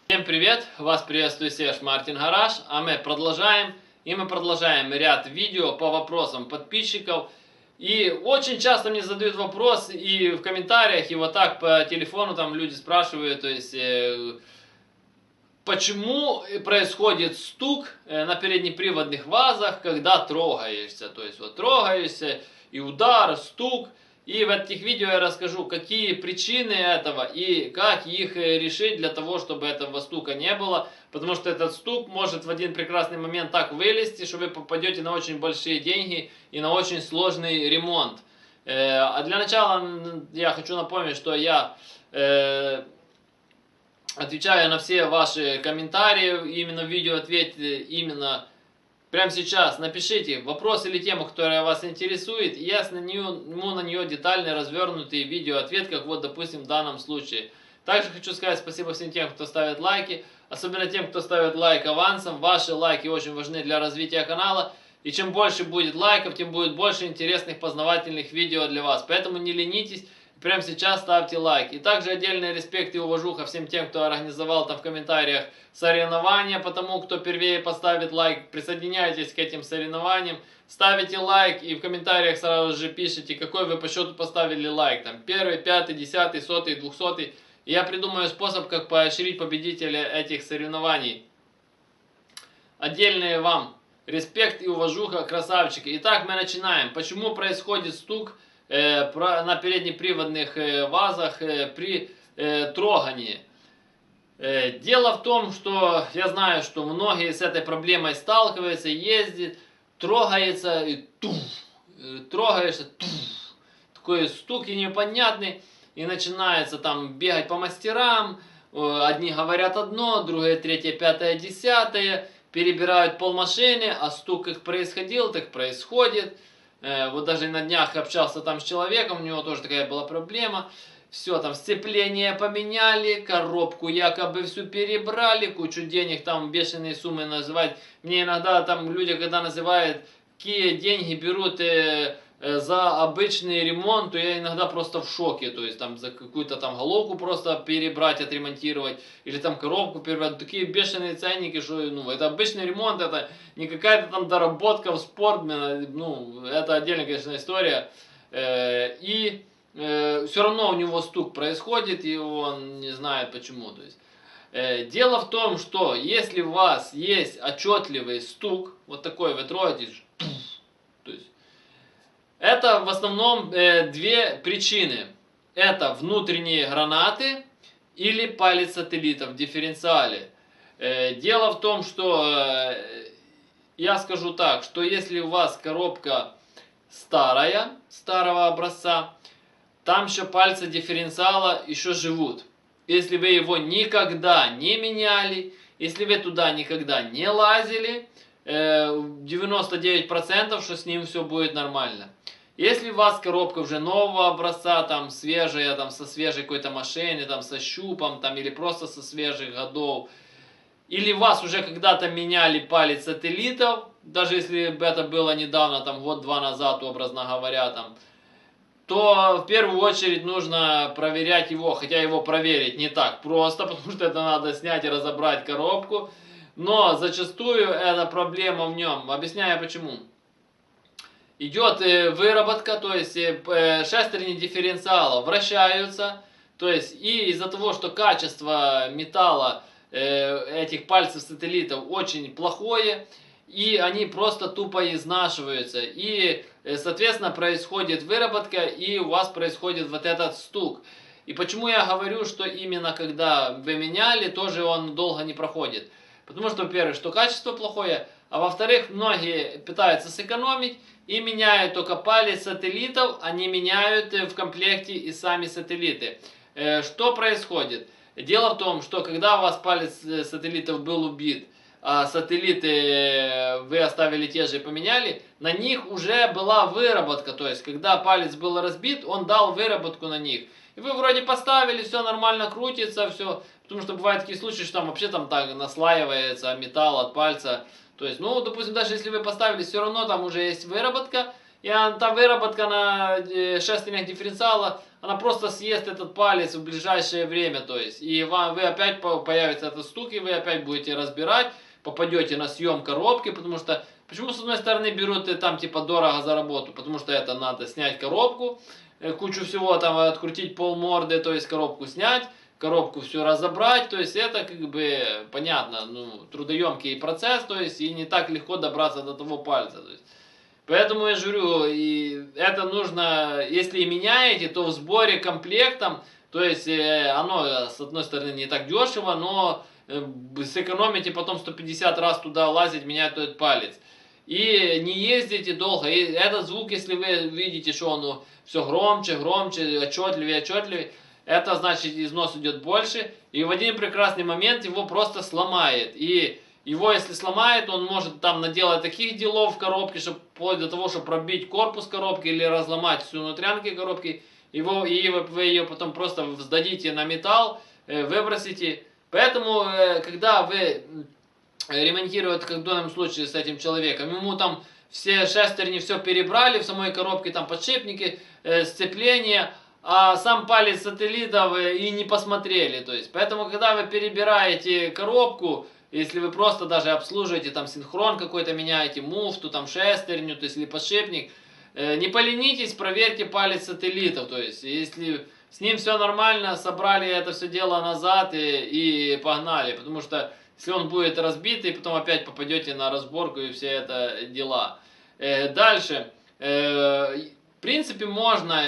Всем привет! Вас приветствует Серж Мартин Гараж, а мы продолжаем. Мы продолжаем ряд видео по вопросам подписчиков. И очень часто мне задают вопрос и в комментариях, и вот так по телефону там люди спрашивают, то есть почему происходит стук на переднеприводных вазах, когда трогаешься. То есть вот трогаешься и удар, стук. И в этих видео я расскажу, какие причины этого и как их решить для того, чтобы этого стука не было. Потому что этот стук может в один прекрасный момент так вылезти, что вы попадете на очень большие деньги и на очень сложный ремонт. А для начала я хочу напомнить, что я отвечаю на все ваши комментарии, именно в видео ответьте именно прямо сейчас. Напишите вопрос или тему, которая вас интересует, и я сниму на нее детальный, развернутый видеоответ, как вот, допустим, в данном случае. Также хочу сказать спасибо всем тем, кто ставит лайки, особенно тем, кто ставит лайк авансом. Ваши лайки очень важны для развития канала, и чем больше будет лайков, тем будет больше интересных познавательных видео для вас. Поэтому не ленитесь. Прямо сейчас ставьте лайк. И также отдельный респект и уважуха всем тем, кто организовал там в комментариях соревнования, потому кто первее поставит лайк. Присоединяйтесь к этим соревнованиям, ставите лайк и в комментариях сразу же пишите, какой вы по счету поставили лайк. Там 1, 5, 10, 100, 200. И я придумаю способ, как поощрить победителя этих соревнований. Отдельный вам респект и уважуха, красавчики. Итак, мы начинаем. Почему происходит стук на переднеприводных вазах при трогании? Дело в том, что я знаю, что многие с этой проблемой сталкиваются, ездят, трогается и туф, трогаешься, туф, такой стук и непонятный, и начинается там бегать по мастерам, одни говорят одно, другие третье, пятое, десятое, перебирают полмашины, а стук как происходил, так происходит. Вот даже на днях общался там с человеком, у него тоже такая была проблема. Все, там сцепление поменяли, коробку якобы всю перебрали, кучу денег, там бешеные суммы называют. Мне иногда там люди, когда называют, какие деньги берут за обычный ремонт, то я иногда просто в шоке. То есть там за какую-то там головку просто перебрать, отремонтировать, или там коробку перебрать. Такие бешеные ценники, что ну, это обычный ремонт, это не какая-то там доработка в спортмена. Ну, это отдельная, конечно, история. И все равно у него стук происходит, и он не знает почему. То есть, дело в том, что если у вас есть отчетливый стук, вот такой вы трогаетесь, то есть, это в основном две причины. Это внутренние гранаты или палец сателлита в дифференциале. Дело в том, что я скажу так, что если у вас коробка старая, старого образца, там еще пальцы дифференциала еще живут. Если вы его никогда не меняли, если вы туда никогда не лазили, 99% что с ним все будет нормально. Если у вас коробка уже нового образца, там свежая, там со свежей какой-то машины, там со щупом, там или просто со свежих годов, или вас уже когда-то меняли палец сателлитов, даже если бы это было недавно, там год-два назад, образно говоря, там, то в первую очередь нужно проверять его, хотя его проверить не так просто, потому что это надо снять и разобрать коробку, но зачастую эта проблема в нем. Объясняю почему. Идет выработка, то есть шестерни дифференциала вращаются, то есть и из-за того, что качество металла этих пальцев сателлитов очень плохое, и они просто тупо изнашиваются, и соответственно происходит выработка, и у вас происходит вот этот стук. И почему я говорю, что именно когда вы меняли, тоже он долго не проходит. Потому что, во-первых, что качество плохое, а во-вторых, многие пытаются сэкономить и меняют только палец сателлитов, а не меняют в комплекте и сами сателлиты. Что происходит? Дело в том, что когда у вас палец сателлитов был убит, а сателлиты вы оставили те же и поменяли, на них уже была выработка. То есть, когда палец был разбит, он дал выработку на них. И вы вроде поставили, все нормально крутится, все. Потому что бывают такие случаи, что там вообще там так наслаивается металл от пальца. То есть, ну, допустим, даже если вы поставили, все равно там уже есть выработка. И та выработка на шестернях дифференциала, она просто съест этот палец в ближайшее время, то есть, и вы опять появится этот стук, и вы опять будете разбирать, попадете на съем коробки, потому что, почему с одной стороны берут там типа дорого за работу, потому что это надо снять коробку, кучу всего там открутить полморды, то есть коробку снять, коробку все разобрать, то есть это как бы понятно, ну, трудоемкий процесс, то есть и не так легко добраться до того пальца, то есть. Поэтому я же говорю, и это нужно, если и меняете, то в сборе комплектом, то есть оно с одной стороны не так дешево, но сэкономите потом 150 раз туда лазить, менять этот палец. И не ездите долго. И этот звук, если вы видите, что он все громче, громче, отчетливее, отчетливее, это значит износ идет больше. И в один прекрасный момент его просто сломает. И его, если сломает, он может там наделать таких делов в коробке, чтобы вплоть до того, чтобы пробить корпус коробки или разломать всю внутрянки коробки. И вы ее потом просто сдадите на металл, выбросите. Поэтому, когда вы ремонтируете, как в данном случае с этим человеком, ему там все шестерни все перебрали в самой коробке, там подшипники, сцепления, а сам палец сателлитов и не посмотрели. То есть, поэтому, когда вы перебираете коробку, если вы просто даже обслуживаете, там синхрон какой-то меняете, муфту, там шестерню, то есть, или подшипник, не поленитесь, проверьте палец сателлитов. То есть, если с ним все нормально, собрали это все дело назад и погнали. Потому что если он будет разбитый, потом опять попадете на разборку и все это дела. Дальше. В принципе, можно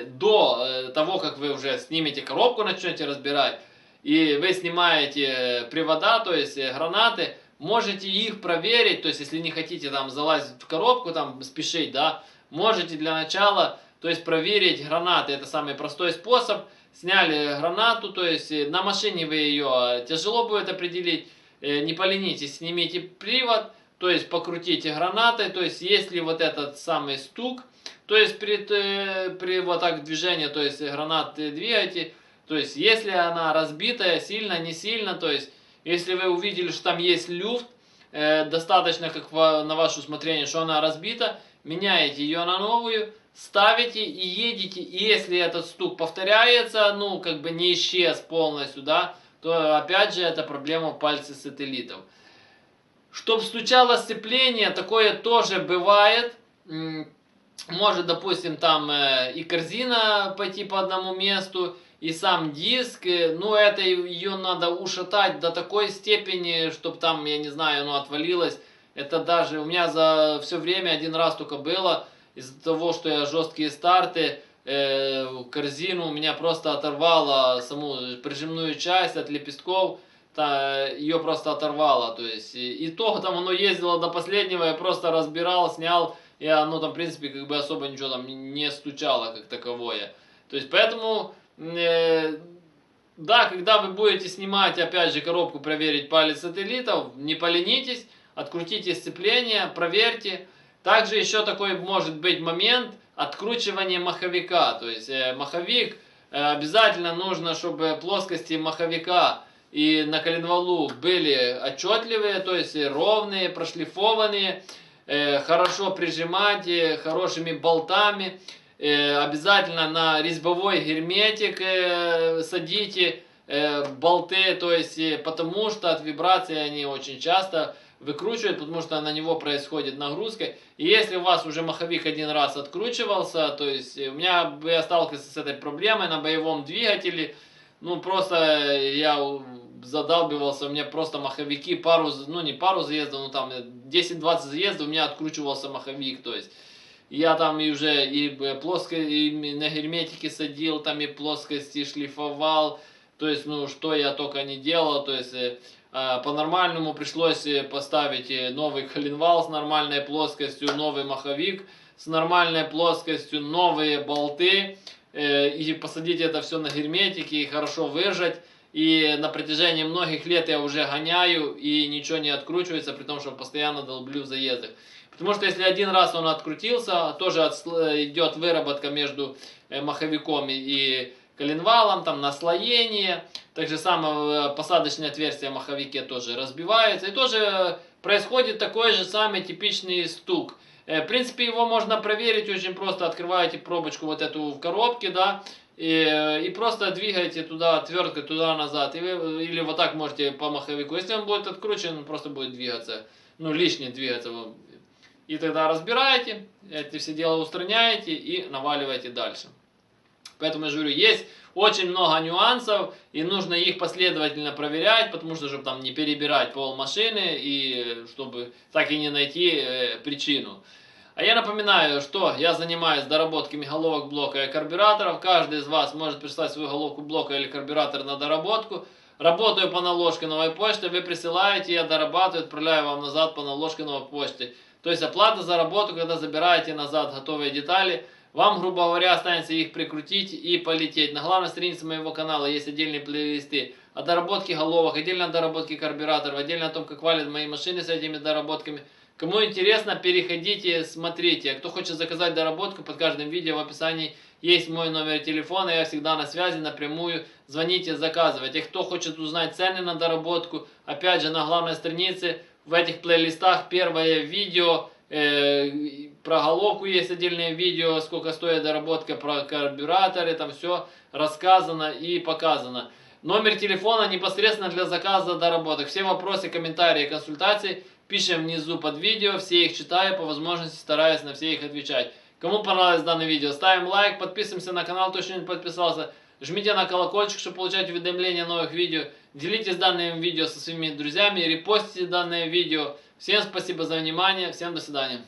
до того, как вы уже снимете коробку, начнете разбирать, и вы снимаете привода, то есть гранаты, можете их проверить, то есть если не хотите там залазить в коробку, там спешить, да, можете для начала, то есть проверить гранаты, это самый простой способ. Сняли гранату, то есть на машине вы ее тяжело будет определить, не поленитесь, снимите привод, то есть покрутите гранатой, то есть если вот этот самый стук, то есть при вот так движении, то есть гранаты двигаете, то есть если она разбитая, сильно, не сильно, то есть если вы увидели, что там есть люфт, достаточно как на ваше усмотрение, что она разбита, меняете ее на новую, ставите и едете, и если этот стук повторяется, ну, как бы не исчез полностью, да, то опять же это проблема пальца сателлитов. Чтобы стучало сцепление, такое тоже бывает. Может, допустим, там и корзина пойти по одному месту, и сам диск, ну, это ее надо ушатать до такой степени, чтобы там, я не знаю, оно отвалилось. Это даже у меня за все время один раз только было, из-за того, что я жесткие старты, корзину у меня просто оторвало саму прижимную часть от лепестков, ее просто оторвало, то есть, и то там оно ездило до последнего, я просто разбирал, снял, и оно там, в принципе, как бы особо ничего там не стучало как таковое. То есть, поэтому, да, когда вы будете снимать, опять же, коробку, проверить палец сателлитов, не поленитесь, открутите сцепление, проверьте. Также еще такой может быть момент откручивания маховика. То есть маховик обязательно нужно, чтобы плоскости маховика и на коленвалу были отчетливые, то есть ровные, прошлифованные, хорошо прижимать хорошими болтами. Обязательно на резьбовой герметик садите болты, то есть потому что от вибрации они очень часто выкручивают, потому что на него происходит нагрузка. И если у вас уже маховик один раз откручивался, то есть я сталкивался с этой проблемой на боевом двигателе, ну просто я задалбивался, у меня просто маховики не пару заездов, ну там 10-20 заездов у меня откручивался маховик, то есть я там и уже и на герметике садил, там и плоскости шлифовал, то есть, ну, что я только не делал, то есть, по-нормальному пришлось поставить новый коленвал с нормальной плоскостью, новый маховик с нормальной плоскостью, новые болты, и посадить это все на герметике и хорошо выжать. И на протяжении многих лет я уже гоняю, и ничего не откручивается, при том, что постоянно долблю в заездах. Потому что если один раз он открутился, тоже идет выработка между маховиком и коленвалом, там наслоение. Так же самое посадочное отверстие в маховике тоже разбивается. И тоже происходит такой же самый типичный стук. В принципе, его можно проверить очень просто. Открываете пробочку вот эту в коробке, да, и просто двигаете туда отверткой, туда-назад. Или вот так можете по маховику. Если он будет откручен, он просто будет двигаться. Ну, лишний двигаться. И тогда разбираете, эти все дела устраняете и наваливаете дальше. Поэтому я же говорю, есть очень много нюансов, и нужно их последовательно проверять, потому что, чтобы там не перебирать пол машины, и чтобы так и не найти причину. А я напоминаю, что я занимаюсь доработками головок блока и карбюраторов. Каждый из вас может прислать свою головку блока или карбюратор на доработку. Работаю по наложке новой почты, вы присылаете, я дорабатываю, отправляю вам назад по наложке новой почты. То есть оплата за работу, когда забираете назад готовые детали. Вам, грубо говоря, останется их прикрутить и полететь. На главной странице моего канала есть отдельные плейлисты о доработке головок, отдельно о доработке карбюраторов, отдельно о том, как валят мои машины с этими доработками. Кому интересно, переходите, смотрите. Кто хочет заказать доработку, под каждым видео в описании есть мой номер телефона. Я всегда на связи, напрямую. Звоните, заказывайте. Кто хочет узнать цены на доработку, опять же, на главной странице в этих плейлистах первое видео. Про головку есть отдельное видео, сколько стоит доработка, про карбюраторы, там все рассказано и показано. Номер телефона непосредственно для заказа доработок. Все вопросы, комментарии, консультации пишем внизу под видео, все их читаю, по возможности стараюсь на все их отвечать. Кому понравилось данное видео, ставим лайк, подписываемся на канал, кто еще не подписался. Жмите на колокольчик, чтобы получать уведомления о новых видео. Делитесь данным видео со своими друзьями, репостите данное видео. Всем спасибо за внимание, всем до свидания.